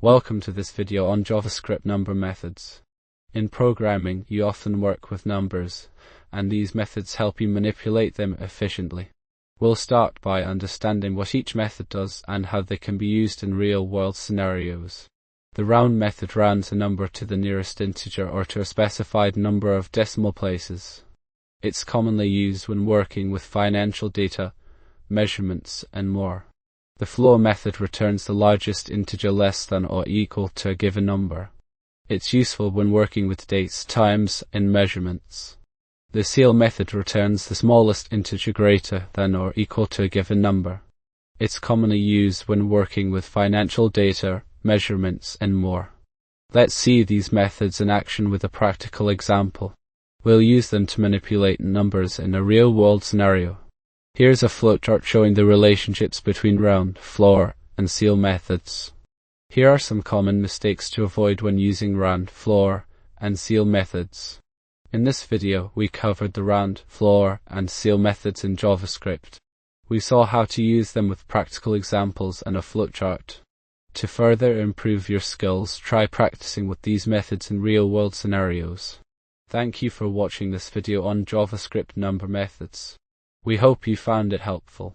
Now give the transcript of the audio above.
Welcome to this video on JavaScript number methods. In programming, you often work with numbers, and these methods help you manipulate them efficiently. We'll start by understanding what each method does and how they can be used in real-world scenarios. The round method rounds a number to the nearest integer or to a specified number of decimal places. It's commonly used when working with financial data, measurements, and more. The floor method returns the largest integer less than or equal to a given number. It's useful when working with dates, times, and measurements. The ceil method returns the smallest integer greater than or equal to a given number. It's commonly used when working with financial data, measurements, and more. Let's see these methods in action with a practical example. We'll use them to manipulate numbers in a real-world scenario. Here's a flowchart showing the relationships between round, floor, and ceil methods. Here are some common mistakes to avoid when using round, floor, and ceil methods. In this video, we covered the round, floor, and ceil methods in JavaScript. We saw how to use them with practical examples and a flowchart. To further improve your skills, try practicing with these methods in real-world scenarios. Thank you for watching this video on JavaScript number methods. We hope you found it helpful.